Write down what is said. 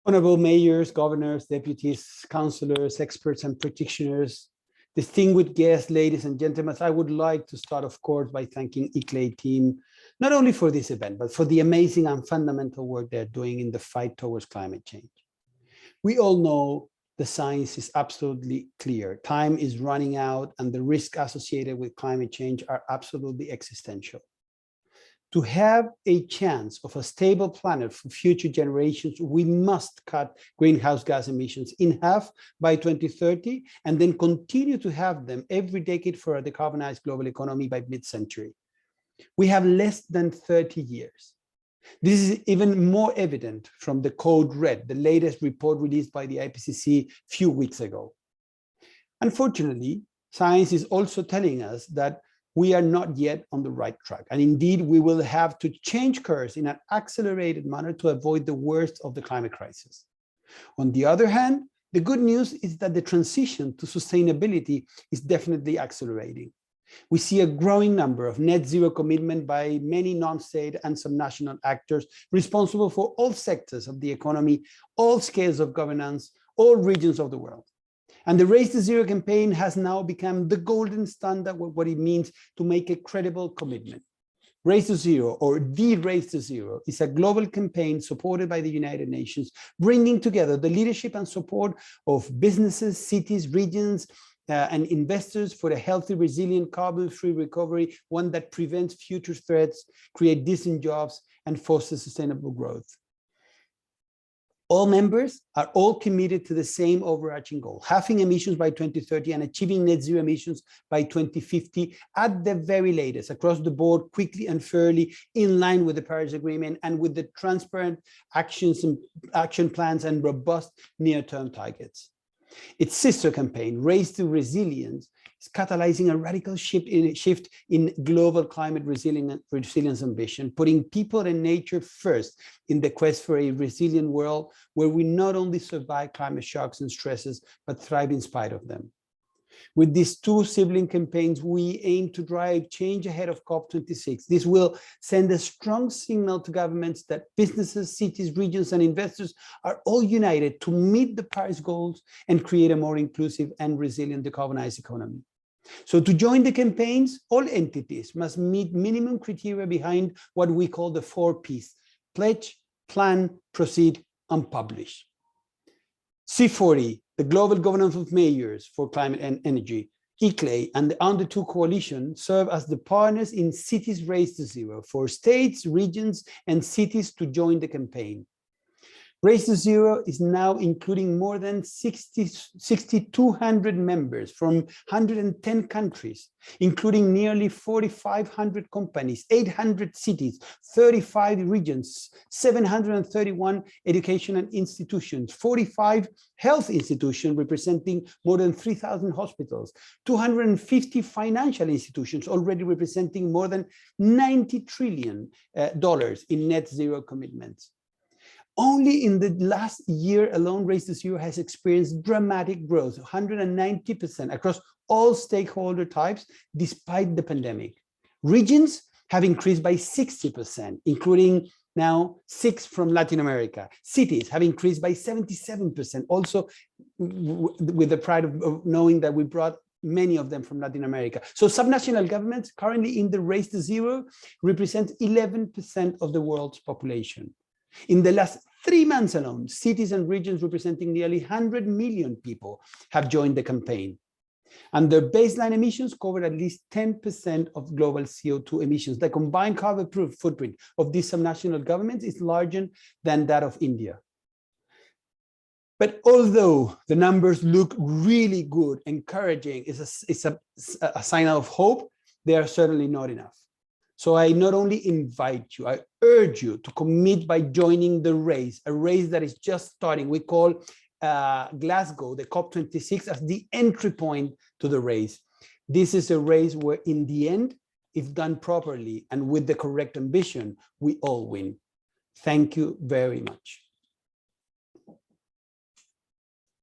Honorable mayors, governors, deputies, councillors, experts, and practitioners, distinguished guests, ladies and gentlemen, I would like to start, of course, by thanking ICLEI team, not only for this event, but for the amazing and fundamental work they're doing in the fight towards climate change. We all know the science is absolutely clear. Time is running out and the risks associated with climate change are absolutely existential. To have a chance of a stable planet for future generations, we must cut greenhouse gas emissions in half by 2030 and then continue to have them every decade for a decarbonized global economy by mid-century. We have less than 30 years. This is even more evident from the Code Red, the latest report released by the IPCC a few weeks ago. Unfortunately, science is also telling us that we are not yet on the right track. And indeed, we will have to change course in an accelerated manner to avoid the worst of the climate crisis. On the other hand, the good news is that the transition to sustainability is definitely accelerating. We see a growing number of net zero commitment by many non-state and subnational actors responsible for all sectors of the economy, all scales of governance, all regions of the world. And the Race to Zero campaign has now become the golden standard of what it means to make a credible commitment. Race to Zero, or the Race to Zero, is a global campaign supported by the United Nations, bringing together the leadership and support of businesses, cities, regions, and investors for a healthy, resilient, carbon-free recovery, one that prevents future threats, creates decent jobs, and fosters sustainable growth. All members are all committed to the same overarching goal, halving emissions by 2030 and achieving net zero emissions by 2050 at the very latest, across the board, quickly and fairly, in line with the Paris Agreement and with the transparent action plans and robust near-term targets. Its sister campaign, Race to Resilience, is catalyzing a radical shift in global climate resilience ambition, putting people and nature first in the quest for a resilient world where we not only survive climate shocks and stresses, but thrive in spite of them. With these two sibling campaigns, we aim to drive change ahead of COP26. This will send a strong signal to governments that businesses, cities, regions, and investors are all united to meet the Paris goals and create a more inclusive and resilient decarbonized economy. So to join the campaigns, all entities must meet minimum criteria behind what we call the 4 Ps: pledge, plan, proceed, and publish. C40, the Global Governance of Mayors for Climate and Energy, ICLEI, and the Under2 Coalition serve as the partners in Cities Race to Zero for states, regions, and cities to join the campaign. Race to Zero is now including more than 6,200 members from 110 countries, including nearly 4,500 companies, 800 cities, 35 regions, 731 educational institutions, 45 health institutions representing more than 3,000 hospitals, 250 financial institutions already representing more than $90 trillion in net zero commitments. Only in the last year alone, Race to Zero has experienced dramatic growth, 190% across all stakeholder types, despite the pandemic. Regions have increased by 60%, including now 6 from Latin America. Cities have increased by 77%, also with the pride of knowing that we brought many of them from Latin America. So subnational governments currently in the Race to Zero represent 11% of the world's population. In the last 3 months alone, cities and regions representing nearly 100 million people have joined the campaign. And their baseline emissions cover at least 10% of global CO2 emissions. The combined carbon footprint of these subnational governments is larger than that of India. But although the numbers look really good, encouraging, it's a sign of hope, they are certainly not enough. So I not only invite you, I urge you to commit by joining the race, a race that is just starting. We call Glasgow, the COP26, as the entry point to the race. This is a race where in the end, if done properly and with the correct ambition, we all win. Thank you very much.